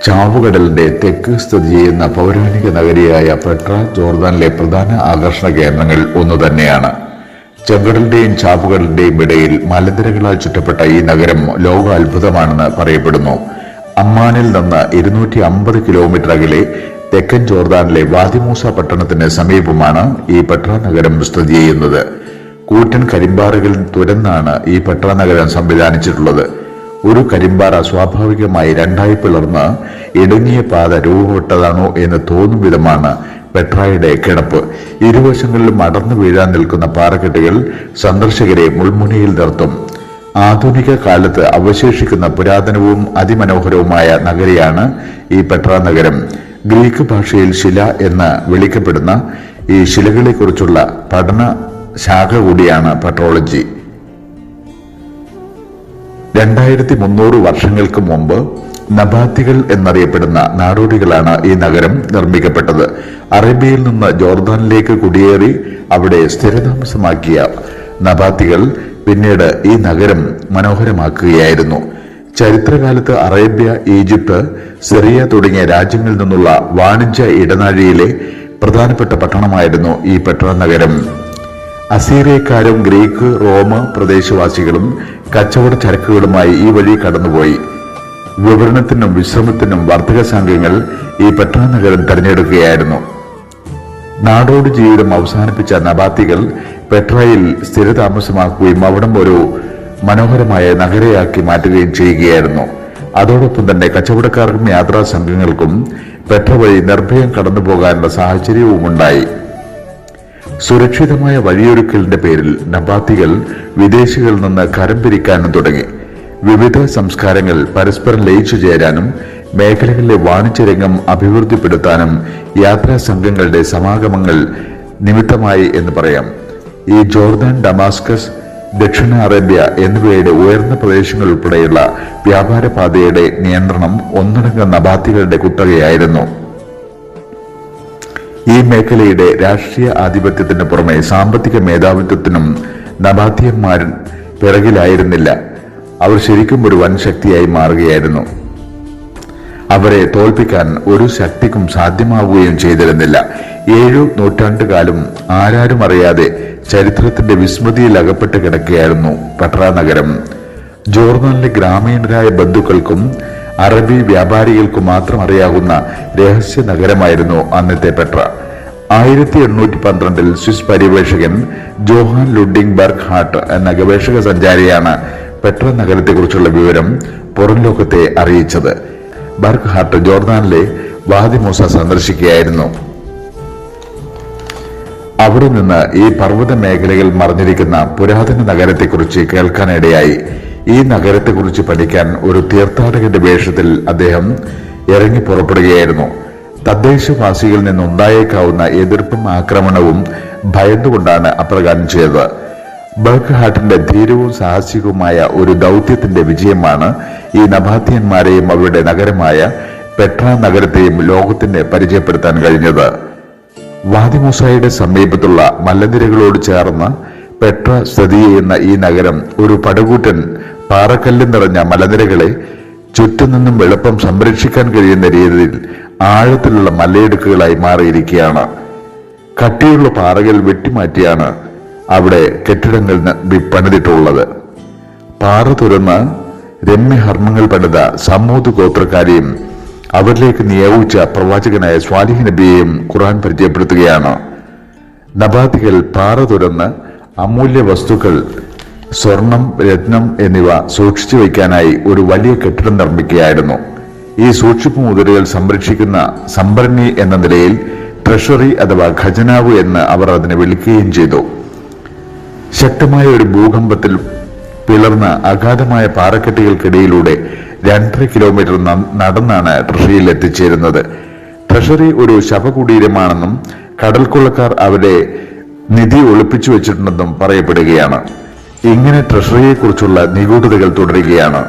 ചാവുകടലിന്റെ തെക്ക് സ്ഥിതി ചെയ്യുന്ന പൗരാണിക നഗരിയായ പെട്ര ജോർദാനിലെ പ്രധാന ആകർഷണ കേന്ദ്രങ്ങൾ ഒന്നുതന്നെയാണ്. ചെങ്കടലിന്റെയും ചാവുകടലിന്റെയും ഇടയിൽ മലനിരകളാൽ ചുറ്റപ്പെട്ട ഈ നഗരം ലോക അത്ഭുതമാണെന്ന് പറയപ്പെടുന്നു. അമ്മാനിൽ നിന്ന് 250 കിലോമീറ്റർ അകലെ തെക്കൻ ജോർദാനിലെ വാദിമൂസ പട്ടണത്തിന് സമീപമാണ് ഈ പെട്ര നഗരം സ്ഥിതി ചെയ്യുന്നത്. കൂറ്റൻ കരിമ്പാറകളിൽ തുരന്നാണ് ഈ പെട്ര നഗരം സംവിധാനിച്ചിട്ടുള്ളത്. ഒരു കരിമ്പാറ സ്വാഭാവികമായി രണ്ടായി പിളർന്ന് ഇടുങ്ങിയ പാത രൂപപ്പെട്ടതാണോ എന്ന് തോന്നും വിധമാണ് പെട്രയുടെ കിടപ്പ്. ഇരുവശങ്ങളിലും അടർന്നു വീഴാൻ നിൽക്കുന്ന പാറക്കെട്ടുകൾ സന്ദർശകരെ മുൾമുനയിൽ നിർത്തും. ആധുനിക കാലത്ത് അവശേഷിക്കുന്ന പുരാതനവും അതിമനോഹരവുമായ നഗരിയാണ് ഈ പെട്ര നഗരം. ഗ്രീക്ക് ഭാഷയിൽ ശില എന്ന് വിളിക്കപ്പെടുന്ന ഈ ശിലകളെക്കുറിച്ചുള്ള പഠന ശാഖ കൂടിയാണ് പെട്രോളജി. 2300 വർഷങ്ങൾക്ക് മുമ്പ് നബാത്തികൾ എന്നറിയപ്പെടുന്ന നാടോടികളാണ് ഈ നഗരം നിർമ്മിക്കപ്പെട്ടത്. അറേബ്യയിൽ നിന്ന് ജോർദാനിലേക്ക് കുടിയേറി അവിടെ സ്ഥിരതാമസമാക്കിയ നബാത്തികൾ പിന്നീട് ഈ നഗരം മനോഹരമാക്കുകയായിരുന്നു. ചരിത്രകാലത്ത് അറേബ്യ, ഈജിപ്ത്, സിറിയ തുടങ്ങിയ രാജ്യങ്ങളിൽ നിന്നുള്ള വാണിജ്യ ഇടനാഴിയിലെ പ്രധാനപ്പെട്ട പട്ടണമായിരുന്നു ഈ പെട്ര നഗരം. അസീറിയക്കാരും ഗ്രീക്ക്, റോമ പ്രദേശവാസികളും കച്ചവട ചരക്കുകളുമായി ഈ വഴി കടന്നുപോയി. വിവരണത്തിനും വിശ്രമത്തിനും വർത്തക സംഘങ്ങൾ ഈ പെട്ര നഗരം തെരഞ്ഞെടുക്കുകയായിരുന്നു. നാടോടി ജീവിതം അവസാനിപ്പിച്ച നബാത്തികൾ പെട്രയിൽ സ്ഥിരതാമസമാക്കുകയും അവിടം ഒരു മനോഹരമായ നഗരയാക്കി മാറ്റുകയും ചെയ്യുകയായിരുന്നു. അതോടൊപ്പം തന്നെ കച്ചവടക്കാർക്കും യാത്രാ സംഘങ്ങൾക്കും പെട്ര വഴി നിർഭയം കടന്നു പോകാനുള്ള സാഹചര്യവും ഉണ്ടായി. സുരക്ഷിതമായ വഴിയൊരുക്കലിന്റെ പേരിൽ നബാത്തികൾ വിദേശികളിൽ നിന്ന് കരം പിരിക്കാനും തുടങ്ങി. വിവിധ സംസ്കാരങ്ങൾ പരസ്പരം ലയിച്ചു ചേരാനും മേഖലകളിലെ വാണിജ്യരംഗം അഭിവൃദ്ധിപ്പെടുത്താനും യാത്രാ സംഘങ്ങളുടെ സമാഗമങ്ങൾ നിമിത്തമായി എന്ന് പറയാം. ഈ ജോർദാൻ, ഡമാസ്കസ്, ദക്ഷിണ അറേബ്യ എന്നിവയുടെ ഉയർന്ന പ്രദേശങ്ങൾ ഉൾപ്പെടെയുള്ള വ്യാപാര പാതയുടെ നിയന്ത്രണം ഒന്നടങ്കം നബാത്തികളുടെ കുത്തകയായിരുന്നു. ഈ മേഖലയുടെ രാഷ്ട്രീയ ആധിപത്യത്തിന് പുറമെ സാമ്പത്തിക മേധാവിത്വത്തിനും നബാത്തിയന്മാർ പിറകിലായിരുന്നില്ല. അവർ ശരിക്കും ഒരു വൻ ശക്തിയായി മാറുകയായിരുന്നു. അവരെ തോൽപ്പിക്കാൻ ഒരു ശക്തിക്കും സാധ്യമാവുകയും ചെയ്തിരുന്നില്ല. 7 നൂറ്റാണ്ടുകാലം ആരാരും അറിയാതെ ചരിത്രത്തിന്റെ വിസ്മൃതിയിൽ അകപ്പെട്ട് കിടക്കുകയായിരുന്നു പെട്ര നഗരം. ജോർദാനിലെ ഗ്രാമീണരായ ബന്ധുക്കൾക്കും അറബി വ്യാപാരികൾക്കു മാത്രം അറിയാവുന്ന രഹസ്യ നഗരമായിരുന്നു അന്നത്തെ പെട്ര. 1812 സ്വിസ് പര്യവേഷകൻ ജോഹാൻ ലുഡിംഗ് ബർഗ് ഹാർട്ട് എന്ന ഗവേഷക സഞ്ചാരിയാണ് പെട്ര നഗരത്തെക്കുറിച്ചുള്ള വിവരം പുറം ലോകത്തെ അറിയിച്ചത്. ബർഗ് ഹാർട്ട് ജോർദാനിലെ വാദിമൂസ സന്ദർശിക്കുകയായിരുന്നു. അവിടെ നിന്ന് ഈ പർവ്വത മേഖലകൾ മറഞ്ഞിരിക്കുന്ന പുരാതന നഗരത്തെക്കുറിച്ച് കേൾക്കാനിടയായി. ഈ നഗരത്തെക്കുറിച്ച് പഠിക്കാൻ ഒരു തീർത്ഥാടകന്റെ വേഷത്തിൽ അദ്ദേഹം ഇറങ്ങി പുറപ്പെടുകയായിരുന്നു. തദ്ദേശവാസികളിൽ നിന്നുണ്ടായേക്കാവുന്ന എതിർപ്പും ആക്രമണവും ഭയന്നുകൊണ്ടാണ് അപ്രകാരം ചെയ്തത്. ബർഗ് ഹാർട്ടിന്റെ ധീരവും സാഹസികവുമായ ഒരു ദൗത്യത്തിന്റെ വിജയമാണ് ഈ നബാത്തിയന്മാരെയും അവരുടെ നഗരമായ പെട്ര നഗരത്തെയും ലോകത്തിന് പരിചയപ്പെടുത്താൻ കഴിഞ്ഞത്. വാദിമൂസയുടെ സമീപത്തുള്ള മലനിരകളോട് ചേർന്ന് പെട്ര സ്ഥിതി ചെയ്യുന്ന ഈ നഗരം ഒരു പടുകൂറ്റൻ പാറക്കല്ല് നിറഞ്ഞ മലനിരകളെ ചുറ്റുനിന്നും എളുപ്പം സംരക്ഷിക്കാൻ കഴിയുന്ന രീതിയിൽ ആഴത്തിലുള്ള മലയിടുക്കുകളായി മാറിയിരിക്കുകയാണ്. കട്ടിയുള്ള പാറകൾ വെട്ടിമാറ്റിയാണ് അവിടെ കെട്ടിടങ്ങൾ പണിതിട്ടുള്ളത്. പാറ തുറന്ന് രമ്യഹർമ്മങ്ങൾ പണിത സമൂത് ഗോത്രക്കാരെയും അവരിലേക്ക് നിയോഗിച്ച പ്രവാചകനായ സ്വാലിഹ് നബിയെയും ഖുർആൻ പരിചയപ്പെടുത്തുകയാണ്. നബാത്തികൾ പാറ തുറന്ന് അമൂല്യ വസ്തുക്കൾ, സ്വർണം, രത്നം എന്നിവ സൂക്ഷിച്ചു വയ്ക്കാനായി ഒരു വലിയ കെട്ടിടം നിർമ്മിക്കുകയായിരുന്നു. ഈ സൂക്ഷിപ്പ് മുതലുകൾ സംരക്ഷിക്കുന്ന സംഭരണി എന്ന നിലയിൽ ട്രഷറി അഥവാ ഖജനാവ് എന്ന് അവർ അതിനെ വിളിക്കുകയും ചെയ്തു. ശക്തമായ ഒരു ഭൂകമ്പത്തിൽ പിളർന്ന അഗാധമായ പാറക്കെട്ടുകൾക്കിടയിലൂടെ 2.5 കിലോമീറ്റർ നടന്നാണ് ട്രഷറിയിൽ എത്തിച്ചേരുന്നത്. ട്രഷറി ഒരു ശവകുടീരമാണെന്നും കടൽക്കൊള്ളക്കാർ അവരെ നിധി ഒളിപ്പിച്ചു വെച്ചിട്ടുണ്ടെന്നും പറയപ്പെടുകയാണ്. ഇങ്ങനെ ട്രഷറിയെക്കുറിച്ചുള്ള നിഗൂഢതകൾ തുടരുകയാണ്.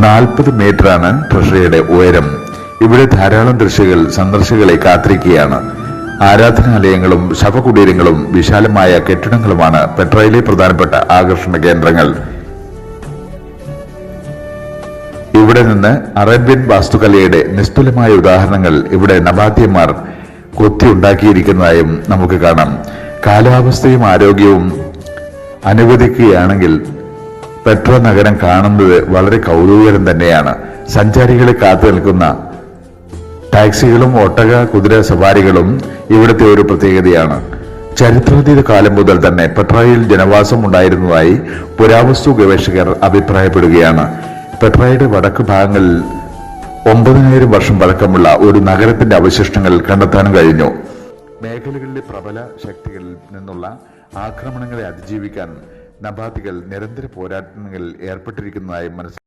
40 മീറ്ററാണ് ട്രഷറിയുടെ ഉയരം. ഇവിടെ ധാരാളം ദൃശ്യങ്ങൾ സന്ദർശകരെ കാത്തിരിക്കുകയാണ്. ആരാധനാലയങ്ങളും ശവകുടീരങ്ങളും വിശാലമായ കെട്ടിടങ്ങളുമാണ് പെട്രയിലെ പ്രധാനപ്പെട്ട ആകർഷണ കേന്ദ്രങ്ങൾ. ഇവിടെ നിന്ന് അറേബ്യൻ വാസ്തുകലയുടെ നിസ്തുലമായ ഉദാഹരണങ്ങൾ ഇവിടെ നബാത്യന്മാർ കൊത്തിയുണ്ടാക്കിയിരിക്കുന്നതായും നമുക്ക് കാണാം. കാലാവസ്ഥയും ആരോഗ്യവും അനുവദിക്കുകയാണെങ്കിൽ പെട്ര നഗരം കാണുന്നത് വളരെ കൗതുകകരം തന്നെയാണ്. സഞ്ചാരികളെ കാത്തു നിൽക്കുന്ന ടാക്സികളും ഒട്ടക കുതിര സവാരികളും ഇവിടുത്തെ ഒരു പ്രത്യേകതയാണ്. ചരിത്രാതീത കാലം മുതൽ തന്നെ പെട്രയിൽ ജനവാസം ഉണ്ടായിരുന്നതായി പുരാവസ്തു ഗവേഷകർ അഭിപ്രായപ്പെടുകയാണ്. പെട്രയുടെ വടക്ക് ഭാഗങ്ങളിൽ 9000 വർഷം പഴക്കമുള്ള ഒരു നഗരത്തിന്റെ അവശിഷ്ടങ്ങൾ കണ്ടെത്താനും കഴിഞ്ഞു. മേഖലകളിലെ പ്രബല ശക്തികളിൽ നിന്നുള്ള ആക്രമണങ്ങളെ അതിജീവിക്കാൻ നബാത്തികൾ നിരന്തര പോരാട്ടങ്ങളിൽ ഏർപ്പെട്ടിരിക്കുന്നതായി മനസ്സിലാക്കി.